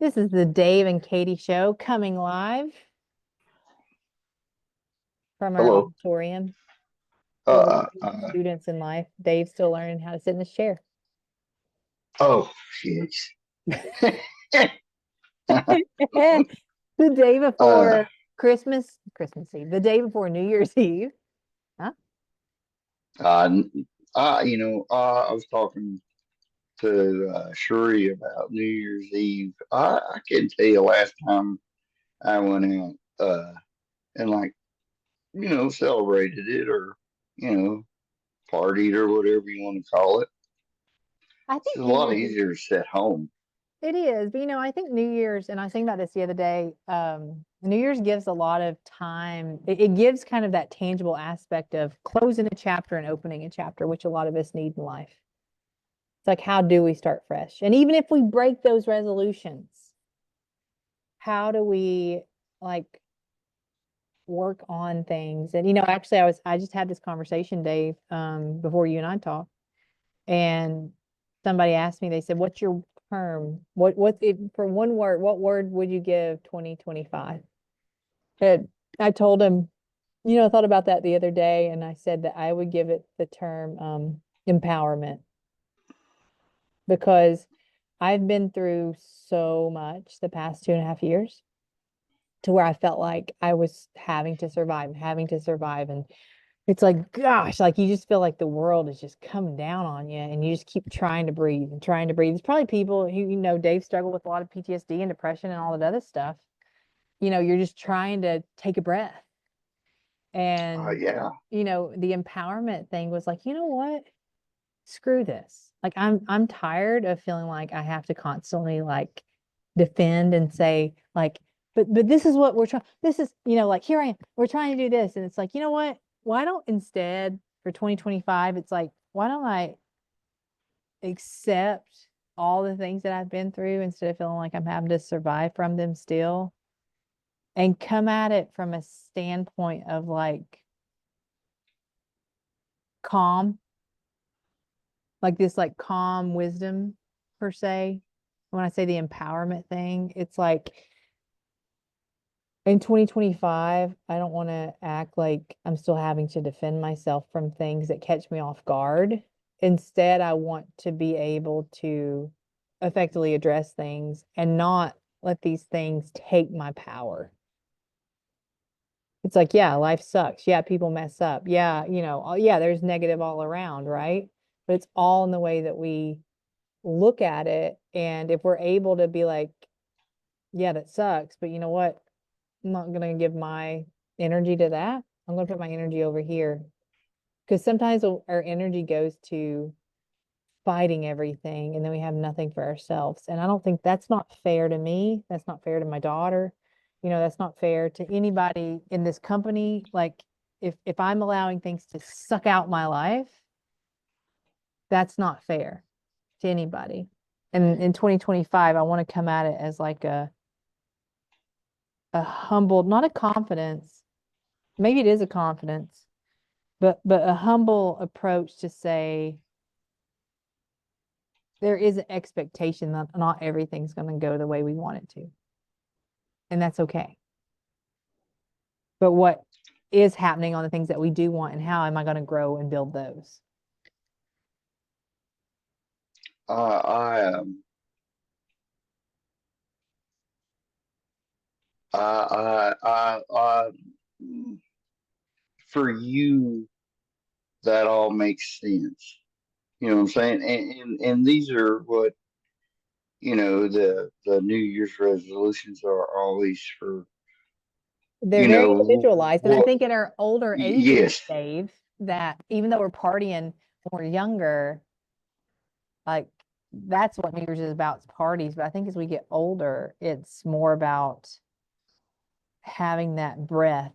This is the Dave and Katie show coming live from our Hello. auditorium where we Uh, teach uh, students in life. Dave's still learning how to sit in his chair. oh, jeez. The day uh, before Christmas Eve, the day before New Year's Eve. Huh? uh, I was talking to Shuri about New Year's Eve. I can't tell you last time I went out and celebrated it or, you know, partied or whatever you want to call it. I It's think a New lot Year's easier to sit home. it is, but I think New Year's, and I was thinking about this the other day. New Year's gives a lot of time. It gives kind of that tangible aspect of closing a chapter and opening a chapter, which a lot of us need in life. It's like, how do we start fresh? And even if we break those resolutions, how do we like work on things? And actually I just had this conversation, Dave, before you and I talked, and somebody asked me, they said, what's your term? What if for one word, what word would you give 2025? And I told him, I thought about that the other day, and I said that I would give it the term empowerment, because I've been through so much the past 2.5 years to where I felt like I was having to survive, having to survive. And it's like, gosh, like you just feel like the world is just coming down on you and you just keep trying to breathe and trying to breathe. There's probably people who, Dave struggled with a lot of PTSD and depression and all that other stuff. You're just trying to take a breath. And, Yeah. the empowerment thing was like, you know what? Screw this. Like I'm tired of feeling like I have to constantly like defend and say like, but this is what we're trying. This is, like here I am. We're trying to do this. And it's like, you know what? Why don't instead for 2025, it's like, why don't I accept all the things that I've been through instead of feeling like I'm having to survive from them still, and come at it from a standpoint of like calm, like this like calm wisdom per se. When I say the empowerment thing, it's like in 2025, I don't want to act like I'm still having to defend myself from things that catch me off guard. Instead, I want to be able to effectively address things and not let these things take my power. It's like, yeah, life sucks. Yeah, people mess up. Yeah, yeah, there's negative all around, right? But it's all in the way that we look at it. And if we're able to be like, yeah, that sucks, but you know what? I'm not going to give my energy to that. I'm going to put my energy over here. Because sometimes our energy goes to fighting everything and then we have nothing for ourselves. And I don't think that's not fair to me. That's not fair to my daughter. That's not fair to anybody in this company. Like if I'm allowing things to suck out my life, that's not fair to anybody. And in 2025, I want to come at it as like a humbled, not a confidence. Maybe it is a confidence, but a humble approach to say there is an expectation that not everything's going to go the way we want it to, and that's okay. But what is happening on the things that we do want, and how am I going to grow and build those? Uh, I, um, I, for you, that all makes sense. You know what I'm saying? And these are what, the New Year's resolutions are always for, They're very w- individualized, and I what, think in our older ages, yes. Dave, that even though we're partying when we're younger, like that's what New Year's is about, it's parties. But I think as we get older, it's more about having that breath,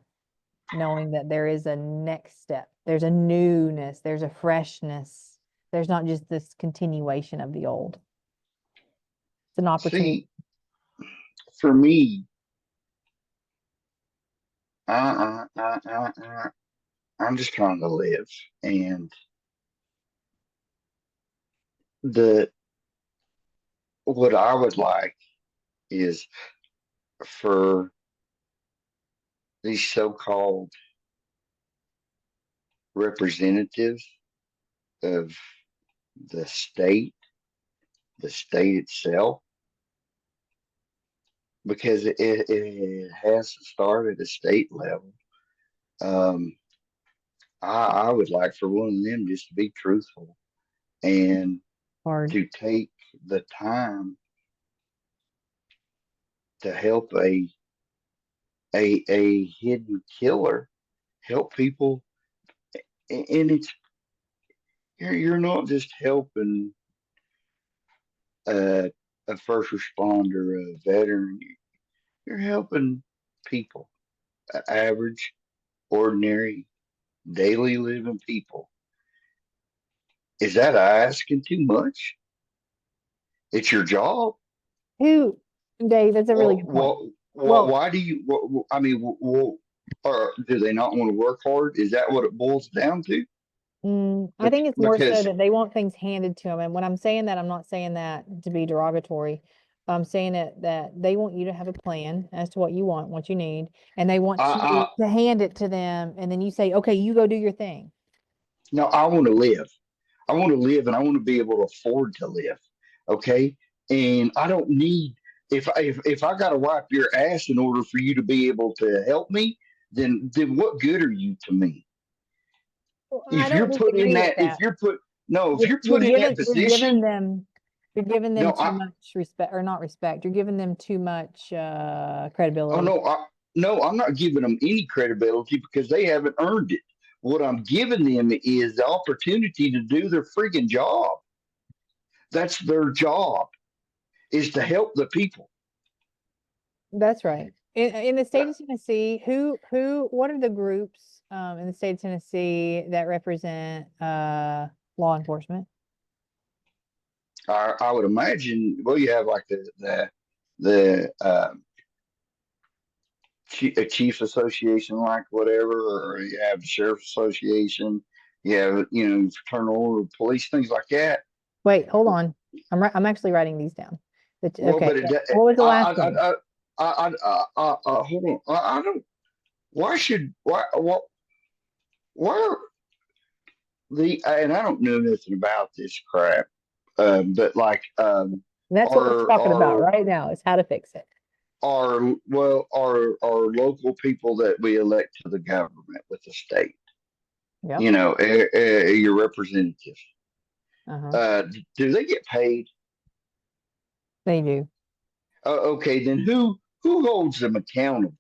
knowing that there is a next step, there's a newness, there's a freshness, there's not just this continuation of the old. It's an opportunity. See, for me, I, I, I, I, I, I'm just trying to live. And the, what I would like is for these so-called representatives of the state, the state itself, because it has to start at a state level. Um, I would like for one of them just to be truthful and Hard. to take the time to help a hidden killer help people. And it's you're not just helping a, a first responder, a veteran. You're helping people, average, ordinary, daily living people. Is that asking too much? It's your job. Who, Dave, that's a really Well, good point. well, Well, why do you? I mean, or do they not want to work hard? Is that what it boils down to? I think it's more so Because that they want things handed to them. And when I'm saying that, I'm not saying that to be derogatory. I'm saying that they want you to have a plan as to what you want, what you need, and they want you I to hand it to them. And then you say, okay, you go do your thing. no, I want to live. I want to live, and I want to be able to afford to live. Okay, and I don't need if I got to wipe your ass in order for you to be able to help me. Then what good are you to me? Well, I If don't you're put in disagree with that, if that. you're put no, if You're, you're you're put in that giving you're giving position, them you're giving them no, too much respect or not respect. You're giving them too much oh credibility. no, no, I'm not giving them any credibility because they haven't earned it. What I'm giving them is the opportunity to do their freaking job. That's their job is to help the people. That's right. In the state of Tennessee, what are the groups in the state of Tennessee that represent law enforcement? I would imagine. Well, you have like the a chiefs association, like whatever, or you have the sheriff's association. You have fraternal order of police, things like that. Wait, hold on. I'm actually writing these down. Well, Okay, but yeah. What was the last one? hold on. I don't. Why should why are the and I don't know nothing about this crap. But like And that's what we're talking about are right now is how to fix it. our local people that we elect to the government with the state, Yep. your representatives, Uh-huh. do they get paid? They do. Okay, then who holds them accountable?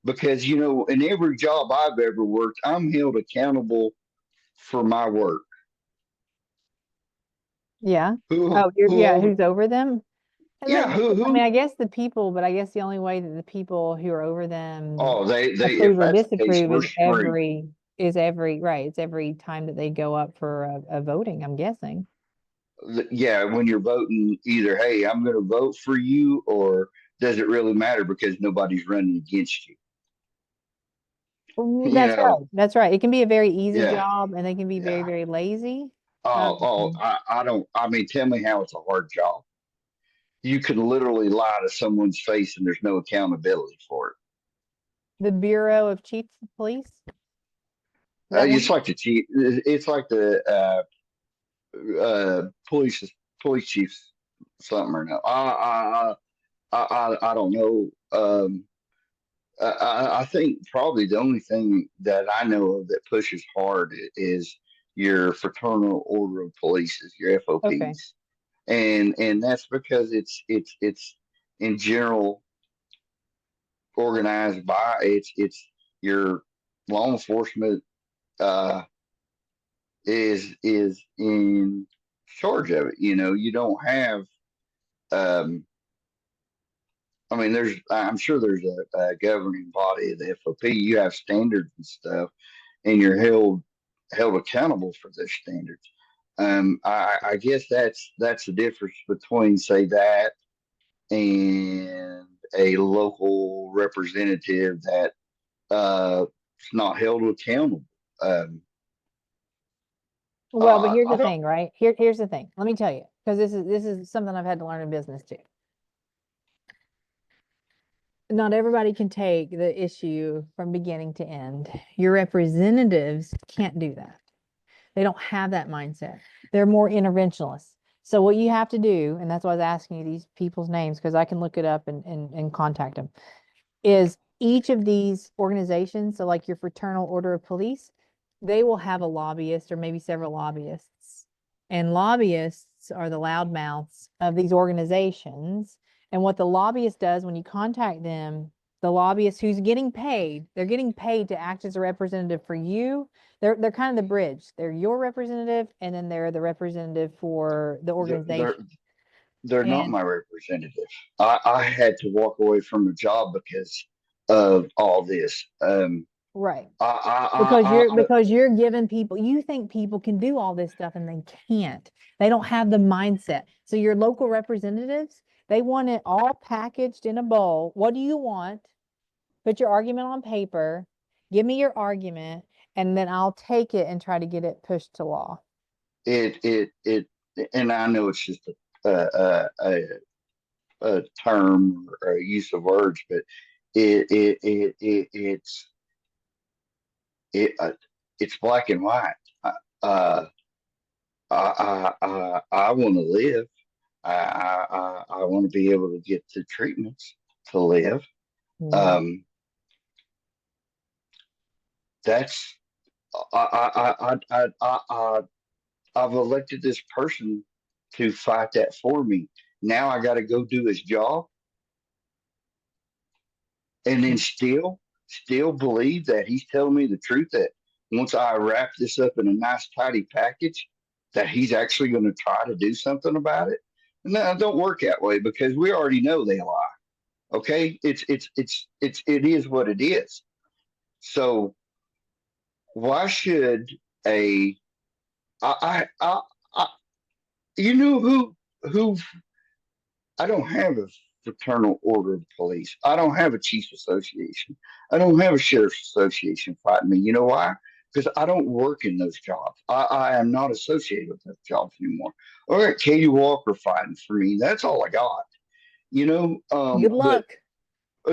Because in every job I've ever worked, I'm held accountable for my work. Yeah. Who Oh, who hold? who's over them? And Yeah, I mean, who? I guess the people, but I guess the only way that the people who are over them Oh, they if approve or that's the case, disapprove we're is screwed. every right. It's every time that they go up for a voting, I'm guessing. Yeah, when you're voting, either hey, I'm going to vote for you, or does it really matter because nobody's running against you? Mm, You that's know, right. That's right. It can be a very easy yeah, job and they can be very, yeah. very lazy. Oh, Um, I don't. I mean, tell me how it's a hard job. You can literally lie to someone's face, and there's no accountability for it. the Bureau of Chiefs of Police, is that It's one? like the chief. It's like the police chiefs something or no. I don't know. I think probably the only thing that I know of that pushes hard is your fraternal order of police, your Okay. FOPs, and that's because it's in general organized by it's your law enforcement uh, is in charge of it. You don't have. Um, I mean, I'm sure there's a governing body of the FOP. You have standards and stuff, and you're held accountable for those standards. I guess that's the difference between say that and a local representative that is not held accountable. Um, Well, but here's I the don't. thing, right? Here's the thing. Let me tell you, because this is something I've had to learn in business too. not everybody can take the issue from beginning to end. Your representatives can't do that. They don't have that mindset. They're more interventionalists. So what you have to do, and that's why I was asking you these people's names, because I can look it up and contact them, is each of these organizations, so like your Fraternal Order of Police, they will have a lobbyist or maybe several lobbyists. And lobbyists are the loudmouths of these organizations. And what the lobbyist does when you contact them, the lobbyist who's getting paid, they're getting paid to act as a representative for you. They're kind of the bridge. They're your representative, and then they're the representative for the They're, they're, organization. they're not And my representative. I had to walk away from a job because of all this. right. I, I, Because I, you're I, because you're giving people, you think people can do all this stuff and they can't. They don't have the mindset. So your local representatives, they want it all packaged in a bowl. What do you want? Put your argument on paper, give me your argument, and then I'll take it and try to get it pushed to law. it, and I know it's just a term or a use of words, but it it's black and white. Uh, I want to live. I want to be able to get the treatments to live. Mm. Um, that's I've elected this person to fight that for me. Now I got to go do his job, and then still believe that he's telling me the truth. That once I wrap this up in a nice tidy package, that he's actually going to try to do something about it. No, it don't work that way because we already know they lie. Okay, it is what it is. So why should a I you know who I don't have a fraternal order of police. I don't have a chiefs association. I don't have a sheriff's association fighting me. You know why? Because I don't work in those jobs. I am not associated with those jobs anymore. All right, Katie Walker fighting for me. That's all I got. You know, Good but luck.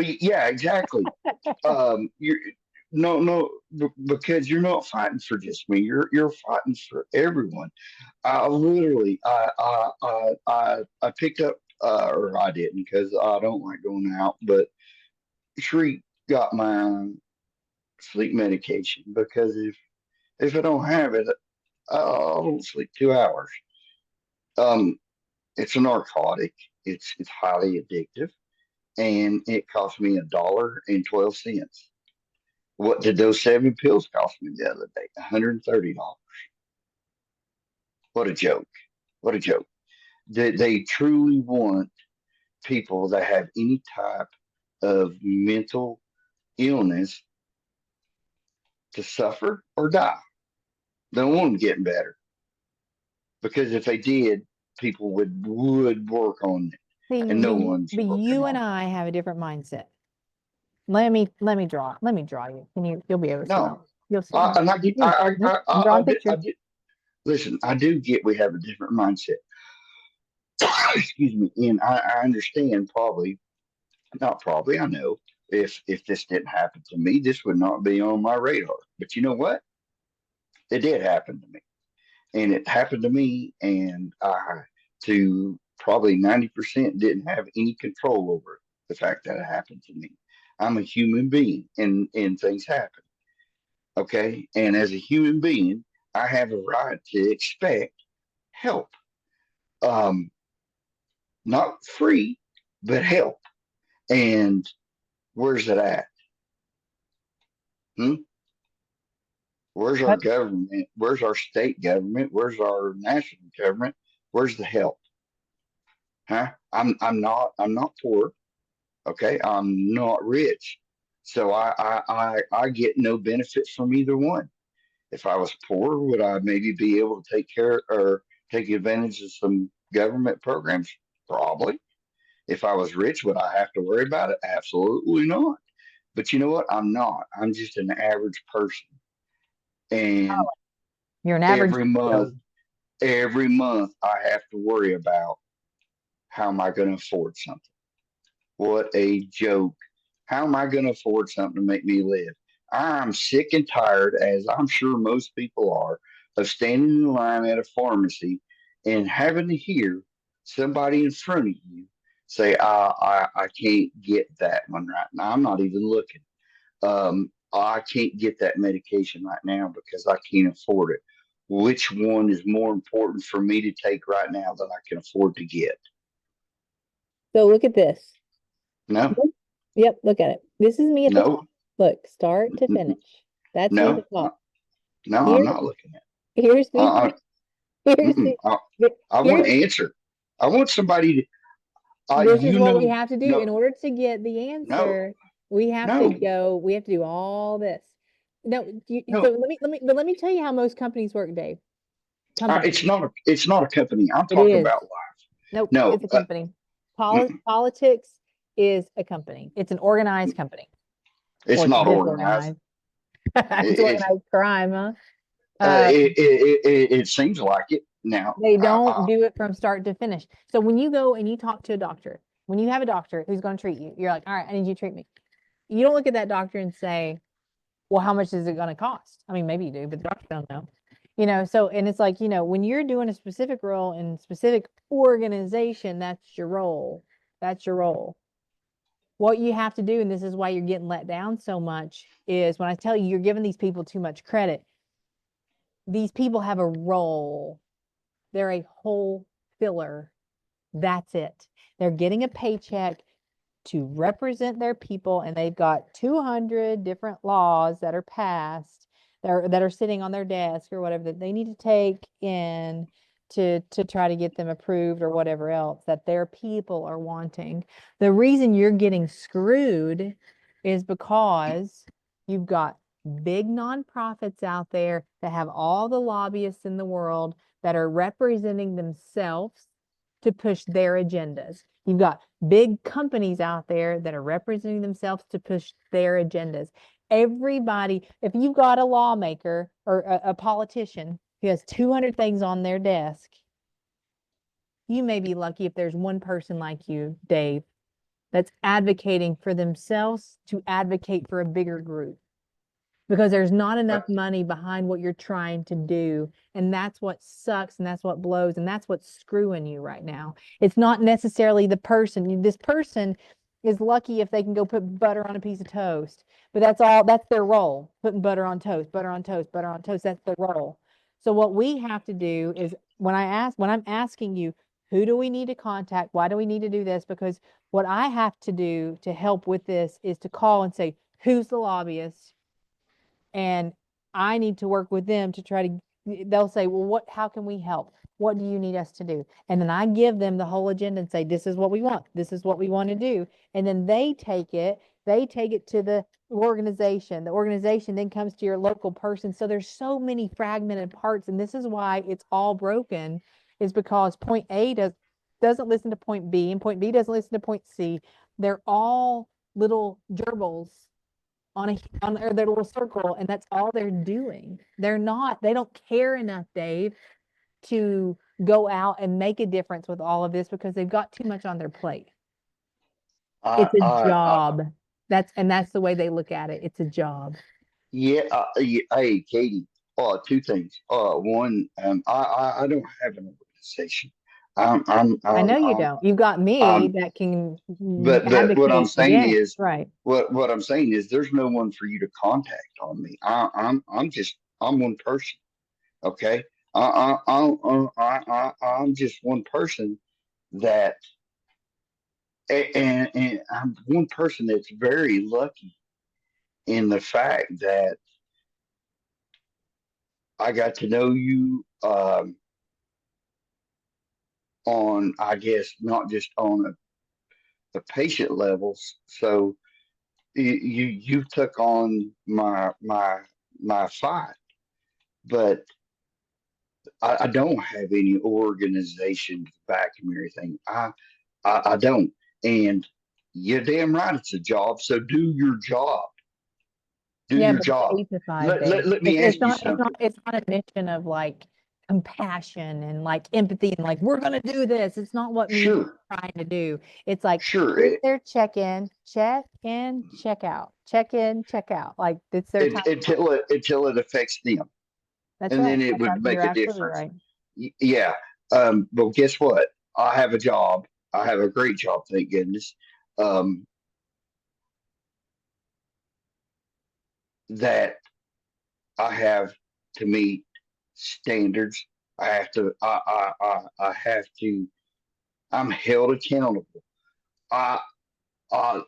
yeah, exactly. You're no, because you're not fighting for just me. You're fighting for everyone. I literally, I picked up, or I didn't because I don't like going out, but Shriek got my sleep medication because if I don't have it, I don't sleep 2 hours. Um, it's a narcotic. It's highly addictive, and it cost me $1.12. What did those 7 pills cost me the other day? $130. What a joke! What a joke! They truly want people that have any type of mental illness to suffer or die. They don't want them getting better because if they did, people would work on it, See, and no one's but working you and on it. I have a different mindset. Let me draw you. You'll be able to see. No, You'll see. I, and I, get- I'm drawing I pictures. did. Listen, I do get we have a different mindset. Excuse me, and I understand probably not probably. I know if this didn't happen to me, this would not be on my radar. But you know what? It did happen to me. And it happened to me, and I, to probably 90%, didn't have any control over the fact that it happened to me. I'm a human being, and things happen. Okay. And as a human being, I have a right to expect help. Um, Not free, but help. And where's it at? Hmm? Where's our But government? Where's our state government? Where's our national government? Where's the help? Huh? I'm not poor. Okay, I'm not rich, so I get no benefit from either one. If I was poor, would I maybe be able to take care or take advantage of some government programs? Probably. If I was rich, would I have to worry about it? Absolutely not. But you know what? I'm not. I'm just an average person, and you're an average every month, Joe. every month, I have to worry about how am I going to afford something. What a joke How am I going to afford something to make me live? I'm sick and tired, as I'm sure most people are, of standing in line at a pharmacy and having to hear somebody in front of you say, I can't get that one right now. I'm not even looking. I can't get that medication right now because I can't afford it. Which one is more important for me to take right now that I can afford to get? So look at this. No, Yep, look at it. This is me at the no, top. Look, start to finish. That's me at the no, top. no, I'm Here, not looking at here's it. the here's Mm-mm. the I want here's to answer. I want somebody to, this is what we you have to do know, in order to get the no, answer. We have to no, go, we have to do all this. No, so no. let me tell you how most companies work, Dave. Companies. It's not a company. I'm It talking is. about life. Nope, No, it's a company. mm-mm. Politics is a company. It's an organized company. It's Or it's not organized. disorganized. It's It's organized crime, huh? Uh, it seems like it now. they don't do it from start to finish. So when you go and you talk to a doctor, when you have a doctor who's going to treat you, you're like, all right, I need you to treat me. You don't look at that doctor and say, well, how much is it going to cost? I mean, maybe you do, but the doctor don't know. So, and it's like, when you're doing a specific role in a specific organization, that's your role. That's your role. What you have to do, and this is why you're getting let down so much, is when I tell you you're giving these people too much credit, these people have a role. They're a whole filler. That's it. They're getting a paycheck to represent their people, and they've got 200 different laws that are passed that are sitting on their desk or whatever that they need to take in to try to get them approved or whatever else that their people are wanting. The reason you're getting screwed is because you've got big nonprofits out there that have all the lobbyists in the world that are representing themselves to push their agendas. You've got big companies out there that are representing themselves to push their agendas. Everybody, if you've got a lawmaker or a politician who has 200 things on their desk, you may be lucky if there's one person like you, Dave, that's advocating for themselves to advocate for a bigger group because there's not enough money behind what you're trying to do. And that's what sucks and that's what blows and that's what's screwing you right now. It's not necessarily the person. This person is lucky if they can go put butter on a piece of toast, but that's their role. Putting butter on toast, butter on toast, butter on toast, that's their role. So what we have to do is when I'm asking you, who do we need to contact? Why do we need to do this? Because what I have to do to help with this is to call and say, who's the lobbyist? And I need to work with them to try to, they'll say, well, how can we help? What do you need us to do? And then I give them the whole agenda and say, this is what we want. This is what we want to do. And then they take it to the organization. The organization then comes to your local person. So there's so many fragmented parts. And this is why it's all broken, is because point A doesn't listen to point B and point B doesn't listen to point C. They're all little gerbils on their little circle, and that's all they're doing. They don't care enough, Dave, to go out and make a difference with all of this because they've got too much on their plate. I, It's a I, I, job. That's the way they look at it. It's a job. yeah, hey, Katie. Two things. One, I don't have an organization. I'm, I'm, I I'm, know you I'm, don't. You've got me I'm that can but what I'm advocate saying against, is, right? what I'm saying is, there's no one for you to contact on me. I'm one person. Okay. I'm just one person that, and I'm one person that's very lucky in the fact that I got to know you, on, I guess, not just on a patient levels. So you took on my fight, but I don't have any organization to back me or anything. I don't. And you're damn right, it's a job. So do your job. Do Yeah, your but it's job. 8 to 5 days. Let me ask you It's something. not a mission of like compassion and like empathy and like we're gonna do this. It's not what me and you Sure, are trying to do. It's like sure. here's their check in, check out, check in, check out. Like it's their time. Until it affects them, That's and right. then it would You're make a absolutely difference. right. Yeah. But guess what? I have a job. I have a great job, thank goodness. Um, that I have to meet standards. I have to. I have to. I'm held accountable. I. I.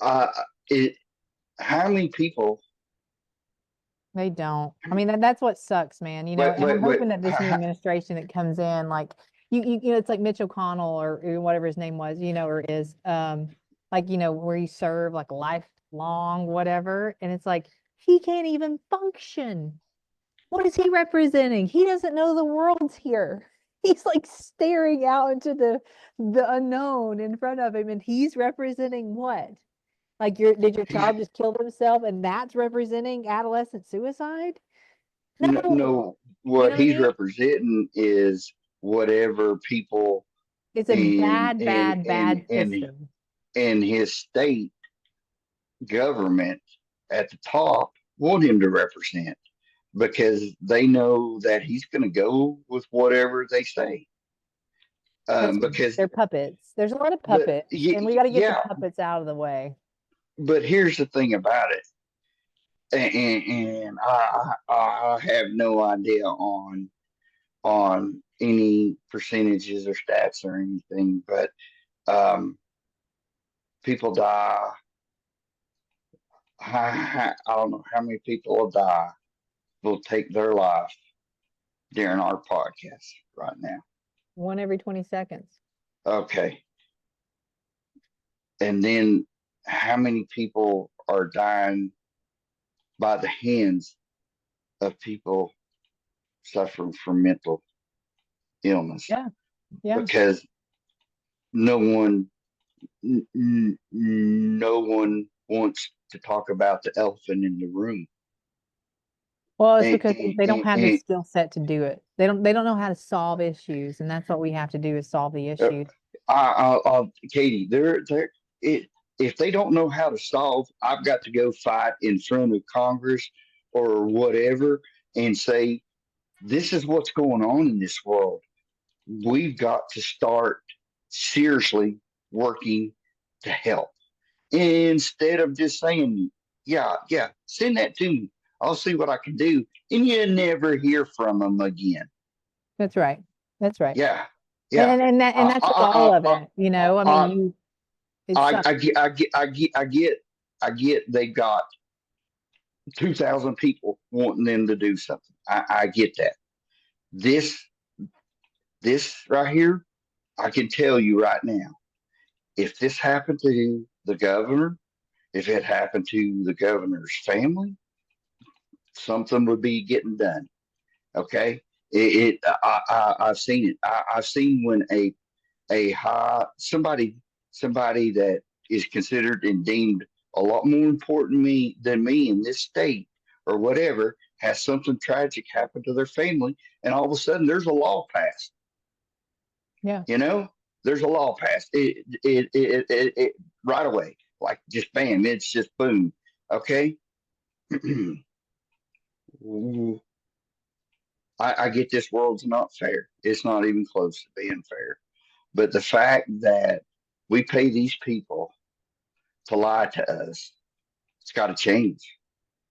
I. It. How many people? They don't. I mean, that's what sucks, man. And I'm Wait. hoping that this new administration that comes in, like it's like Mitch OConnell or whatever his name was, or is, like, where you serve like lifelong, whatever. And it's like, he can't even function. What is he representing? He doesn't know the world's here. He's like staring out into the unknown in front of him, and he's representing what? Like did your He's child just kill themselves and that's representing adolescent suicide? no, No. no. You What know what I he's mean? representing is whatever people It's a in bad, in bad, in bad in system. in his state government at the top want him to represent because they know that he's going to go with whatever they say. That's right. Because, They're puppets. There's a lot of but puppets, and we got to get the yeah, puppets out of the way. but here's the thing about it, and I have no idea on any percentages or stats or anything, but um, people die. I don't know how many people will die, will take their life during our podcast right now. One every 20 seconds. Okay. And then how many people are dying by the hands of people suffering from mental illness? Yeah. Yeah. Because no one, no one wants to talk about the elephant in the room. Well, it's And, because they don't have the skill set to do it. They don't know how to solve issues, and that's what we have to do is solve the uh, issues. Katie, it, if they don't know how to solve, I've got to go fight in front of Congress or whatever and say, this is what's going on in this world. We've got to start seriously working to help instead of just saying, yeah, send that to me. I'll see what I can do. And you never hear from them again. That's right. That's right. Yeah, And yeah. and, and that and that's with all of it. I mean, I, it sucks. I get they got 2,000 people wanting them to do something. I get that. This, this right here, I can tell you right now, if this happened to the governor, if it happened to the governor's family, something would be getting done. Okay. I've seen it. I've seen when a high, somebody that is considered and deemed a lot more important me than me in this state or whatever has something tragic happen to their family, and all of a sudden there's a law passed. Yeah. You know, there's a law passed. It right away, like just bam, it's just boom. Okay. I get this world's not fair. It's not even close to being fair. But the fact that we pay these people to lie to us, it's got to change.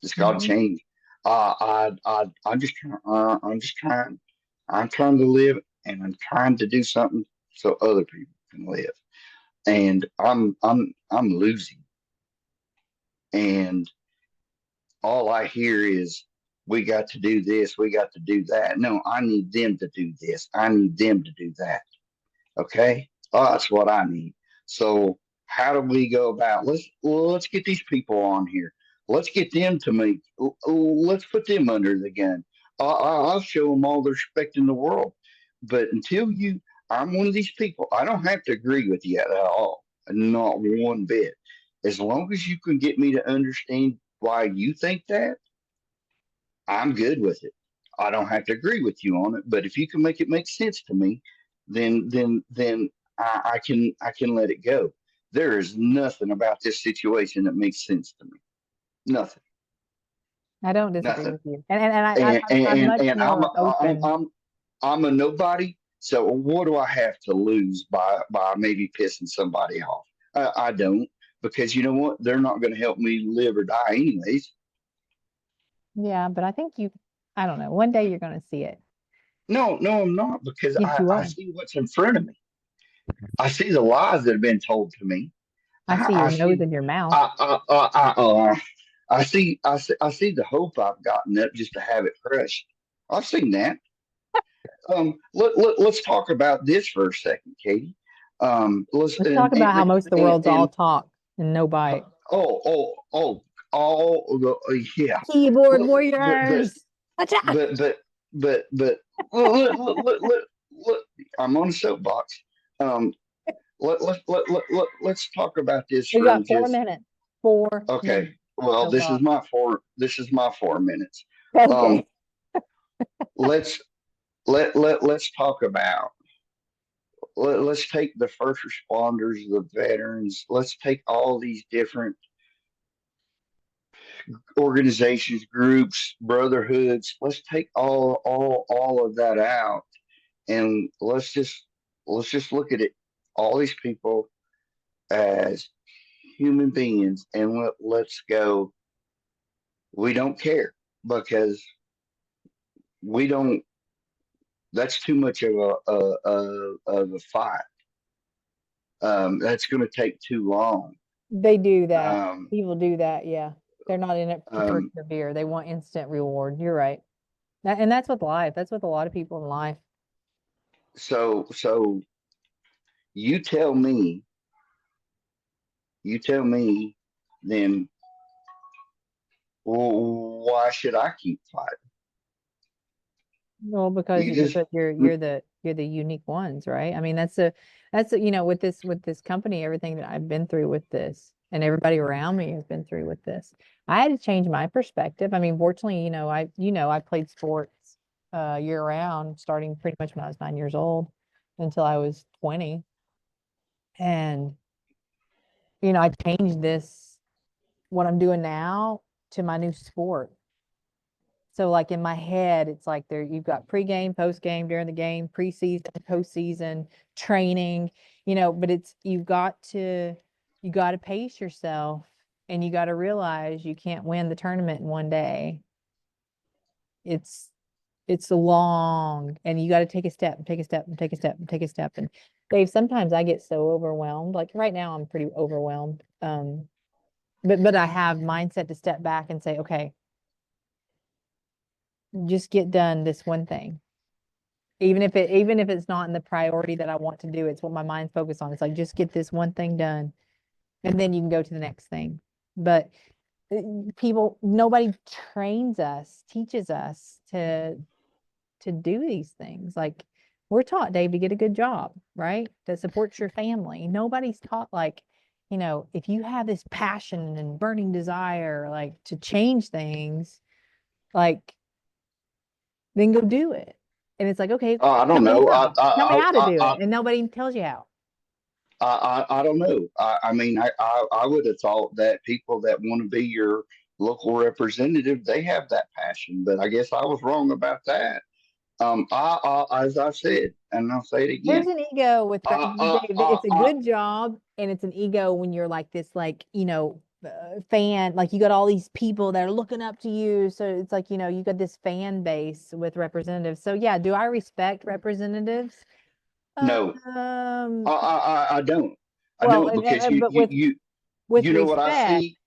It's got to Mhm. change. I'm just trying. I'm trying to live, and I'm trying to do something so other people can live. And I'm losing. And all I hear is, we got to do this, we got to do that. No, I need them to do this. I need them to do that. Okay, that's what I need. So how do we go about? Let's get these people on here. Let's get them to make. Let's put them under the gun. I'll show them all the respect in the world. But until you, I'm one of these people. I don't have to agree with you at all, not one bit. As long as you can get me to understand why you think that, I'm good with it. I don't have to agree with you on it, but if you can make it make sense to me, then I can let it go. There is nothing about this situation that makes sense to me. Nothing, I don't disagree nothing. with you. And And I'm and much and I'm more I'm open. I'm I'm a nobody. So what do I have to lose by maybe pissing somebody off? I don't, because you know what? They're not going to help me live or die anyways. Yeah, but I think I don't know. One day you're going to see it. No, no, I'm not, because Yes, you I are. see what's in front of me. I see the lies that have been told to me. I see I your nose see and your mouth. I I I I see the hope I've gotten up just to have it crushed. I've seen that. Let's talk about this for a second, Katie. Let's Let's talk about how most of the world's all and talk and no bite. oh oh oh all the yeah. Keyboard Look, but warriors. Watch out. but but but look, look, I'm on a soapbox. Um, let's talk about this We for got four just minutes. 4 minutes. okay. Well, So far. this is my 4 minutes. Um, Okay. let's let's talk about let's take the first responders, the veterans. Let's take all these different organizations, groups, brotherhoods. Let's take all of that out, and let's just look at it. All these people as human beings, and let's go. We don't care, because we don't. That's too much of a fight. That's going to take too long. They do that. Um, People do that. Yeah. They're not in it to um, persevere. They want instant reward. You're right. And that's with life. That's with a lot of people in life. so you tell me, you tell me, then why should I keep fighting? Well, because You just you're the unique ones, right? I mean, with this company, everything that I've been through with this, and everybody around me has been through with this. I had to change my perspective. I mean, fortunately, I played sports year round, starting pretty much when I was 9 years old until I was 20. And I changed what I'm doing now to my new sport. So like in my head, it's like you've got pregame, postgame, during the game, preseason, postseason, training, but you got to pace yourself, and you got to realize you can't win the tournament in one day. It's it's long, and you got to take a step and take a step and take a step and take a step. And Dave, sometimes I get so overwhelmed. Like right now I'm pretty overwhelmed. But I have mindset to step back and say, okay, just get done this one thing. Even if it's not in the priority that I want to do, it's what my mind's focused on. It's like just get this one thing done, and then you can go to the next thing. But nobody trains us, teaches us to do these things. Like we're taught, Dave, to get a good job, right? To support your family. Nobody's taught like, if you have this passion and burning desire, like to change things, like then go do it. And it's like, okay, I tell don't me know. how. Tell me how to do it. And nobody tells you how. I don't know. I mean, I would have thought that people that want to be your local representative, they have that passion, but I guess I was wrong about that. As I said, and I'll say it There's again. an ego with I, I, Dave. I, It's a I, good job, and it's an ego when you're like this, like, fan. Like you got all these people that are looking up to you. So it's like, you got this fan base with representatives. So yeah, do I respect representatives? no, Um, I don't. I well, don't, because you, but you, with you, with you know what I respect, see?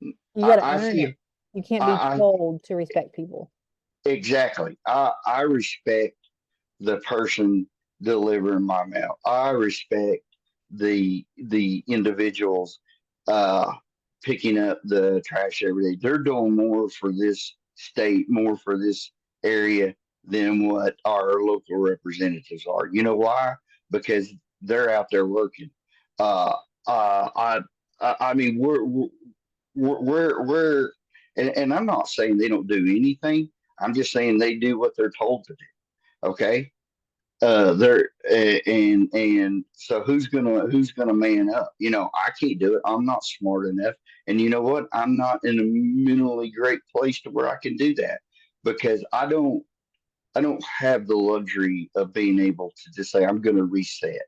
you got to I earn see, it. You can't be I, told to respect people. exactly. I respect the person delivering my mail. I respect the individuals uh, picking up the trash every day. They're doing more for this state, more for this area than what our local representatives are. You know why? Because they're out there working. Uh, uh, I, I mean, we're and I'm not saying they don't do anything. I'm just saying they do what they're told to do. Okay. They're and so who's gonna man up? I can't do it. I'm not smart enough. And you know what? I'm not in a mentally great place to where I can do that because I don't have the luxury of being able to just say I'm gonna reset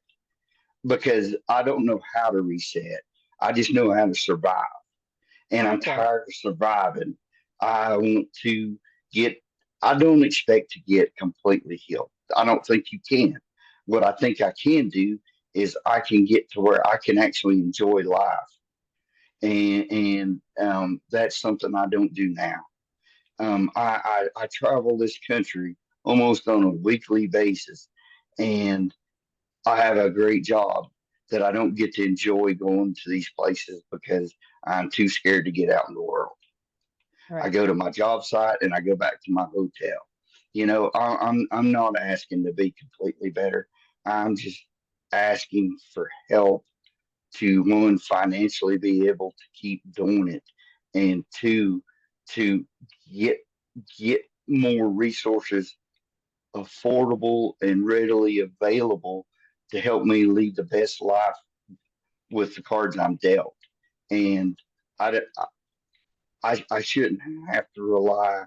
because I don't know how to reset. I just know how to survive. And I'm Okay. tired of surviving. I want to get, I don't expect to get completely healed. I don't think you can. What I think I can do is I can get to where I can actually enjoy life. And that's something I don't do now. I travel this country almost on a weekly basis, and I have a great job that I don't get to enjoy going to these places because I'm too scared to get out in the world. I Right. go to my job site and I go back to my hotel. I'm not asking to be completely better. I'm just asking for help to one financially be able to keep doing it, and two to get get more resources affordable and readily available to help me lead the best life with the cards I'm dealt. And I, I shouldn't have to rely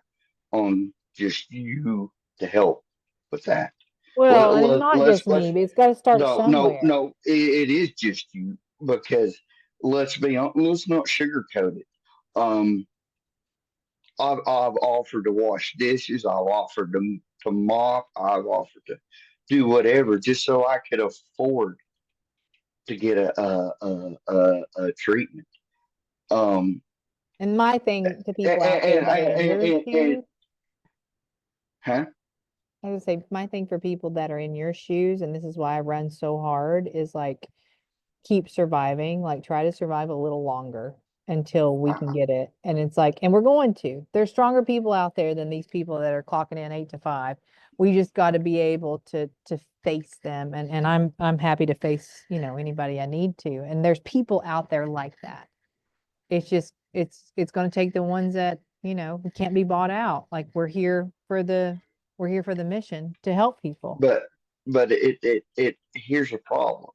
on just you to help with that. Well, Let, and it's let, not let's just let's me, but it's got to start no no somewhere. no. It is just you because let's be on. Let's not sugarcoat it. Um, I've offered to wash dishes. I've offered to mop. I've offered to do whatever just so I could afford to get a treatment. Um, And my thing to and, people out there and, that are in your and shoes, huh? I would say my thing for people that are in your shoes, and this is why I run so hard, is like keep surviving, like try to survive a little longer until we can get it. And it's like, and we're going to. There's stronger people out there than these people that are clocking in 8 to 5. We just got to be able to face them. And I'm happy to face, anybody I need to. And there's people out there like that. It's just it's going to take the ones that, we can't be bought out. Like we're here for the mission to help people. But it here's a problem.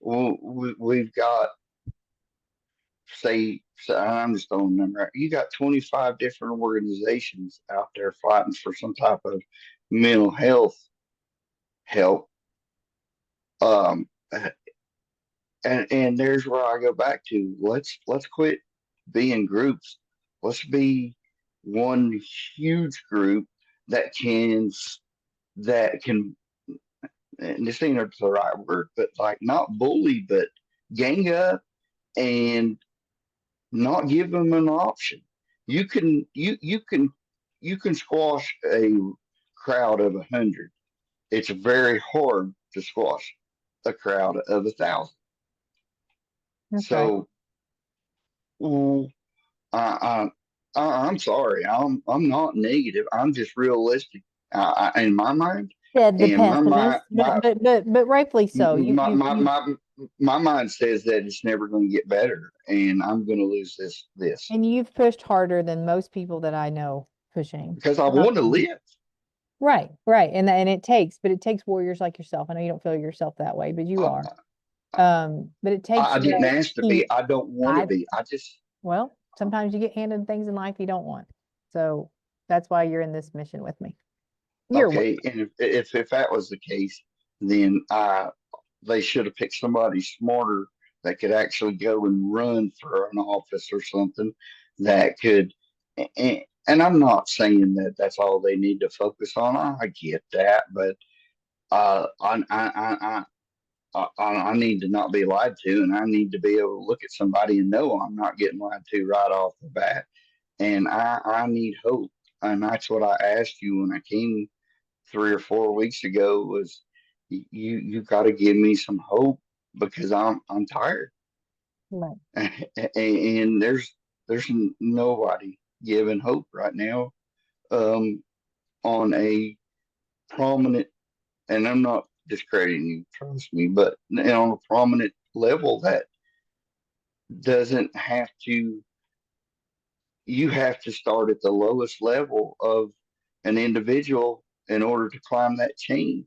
We've got say I'm just throwing a number out. You got 25 different organizations out there fighting for some type of mental health help. Um, and there's where I go back to. Let's quit being groups. Let's be one huge group that can and this ain't the right word, but like not bully, but gang up and not give them an option. You can you can squash a crowd of 100. It's very hard to squash a crowd of 1,000. That's right. So mm, I, I'm sorry. I'm not negative. I'm just realistic. In my mind, Said the and my mind, pessimist, but rightfully so. You my you my you my my mind says that it's never going to get better, and I'm going to lose this and you've pushed harder than most people that I know pushing. because I want to live. Right, right. And but it takes warriors like yourself. I know you don't feel yourself that way, but you I, are. But it takes I you didn't to ask to be. keep I don't want to I be. I just well, sometimes you get handed things in life you don't want. So that's why you're in this mission with me. You're okay. And if that was the case, then they should have picked somebody smarter that could actually go and run for an office or something that could. And I'm not saying that that's all they need to focus on. I get that, but I need to not be lied to, and I need to be able to look at somebody and know I'm not getting lied to right off the bat. And I need hope, and that's what I asked you when I came 3 or 4 weeks ago was you got to give me some hope because I'm tired, right. and there's nobody giving hope right now um, on a prominent, and I'm not discrediting you, trust me, but on a prominent level that doesn't have to. You have to start at the lowest level of an individual in order to climb that chain.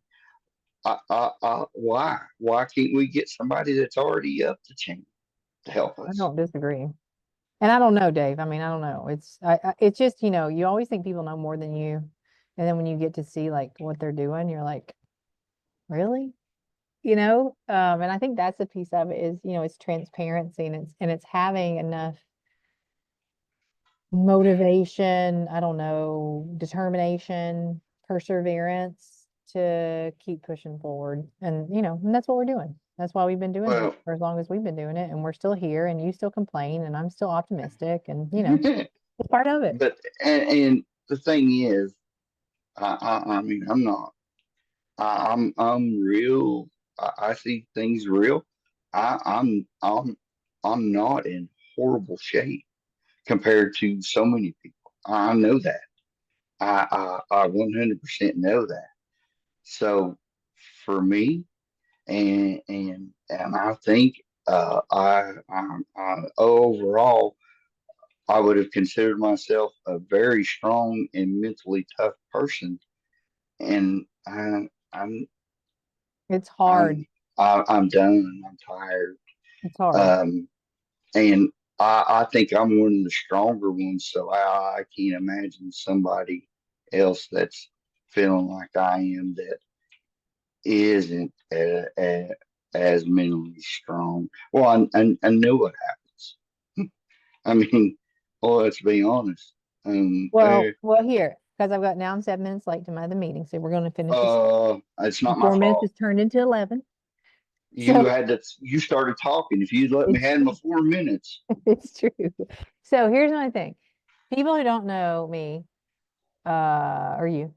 Why can't we get somebody that's already up the chain to help I us? don't disagree. And I don't know, Dave. I mean, I don't know. It's just, you always think people know more than you. And then when you get to see like what they're doing, you're like, really? And I think that's a piece of it is, it's transparency and it's having enough motivation, I don't know, determination, perseverance to keep pushing forward. And that's what we're doing. That's why we've been doing this Well, for as long as we've been doing it. And we're still here and you still complain and I'm still optimistic and it's part of it. but and the thing is, I mean, I'm not. I'm real. I see things real. I, I'm I'm I'm not in horrible shape compared to so many people. I know that. I 100% know that. So for me, and I think I overall I would have considered myself a very strong and mentally tough person, and It's hard. I'm I'm done. I'm tired. It's hard. Um, and I think I'm one of the stronger ones, so I can't imagine somebody else that's feeling like I am that isn't as mentally strong. Well, I know what happens. I mean, well, let's be honest. Well, here, because now I'm 7 minutes late to my other meeting, so we're going to finish this. It's In not my 4 minutes fault. has turned into 11. So You started talking. If you'd let me it's have my 4 minutes. it's true. So here's my thing. People who don't know me, or you,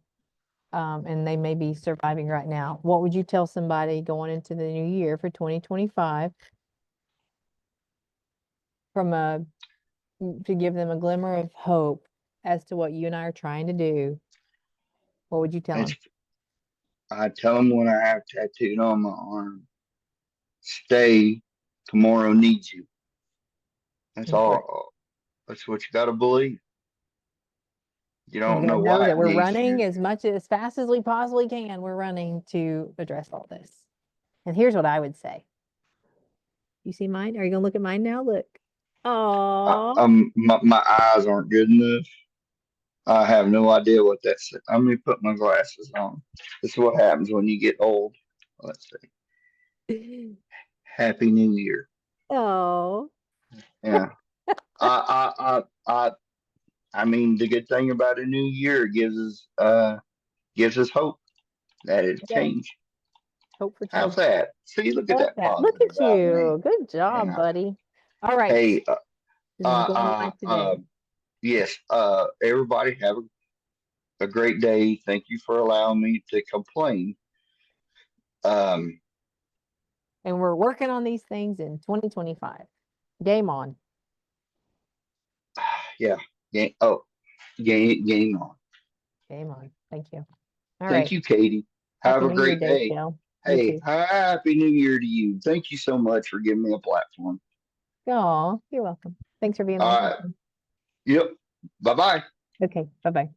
and they may be surviving right now, what would you tell somebody going into the new year for 2025 from to give them a glimmer of hope as to what you and I are trying to do? What would you tell It's, them? I tell them when I have tattooed on my arm, stay, tomorrow needs you. That's That's right. all. That's what you got to believe. You And you don't got to know know why that it we're needs running you. as fast as we possibly can. We're running to address all this. And here's what I would say. You see mine? Are you gonna look at mine now? Look. Oh, My eyes aren't good enough. I have no idea what that's. I'm gonna put my glasses on. This is what happens when you get old. Let's see. Happy New Year. oh. Yeah. I I I I I mean the good thing about a new year it gives us hope that it'll It does. change. Hope for How's change. that? See, look I at like that that. Look positive at about me. you. Good job, Yeah. buddy. All right. Hey, Then I'm going live today. yes. Everybody have a great day. Thank you for allowing me to complain. Um, And we're working on these things in 2025. Game on. yeah. Game on. Game on. Thank you. All Thank right. you, Katie. Have Happy a New Year, great Dave day. Dale. You Hey, too. happy New Year to you. Thank you so much for giving me a platform. Oh, you're welcome. Thanks for being All my right. husband. Yep. Bye bye. Okay. Bye-bye.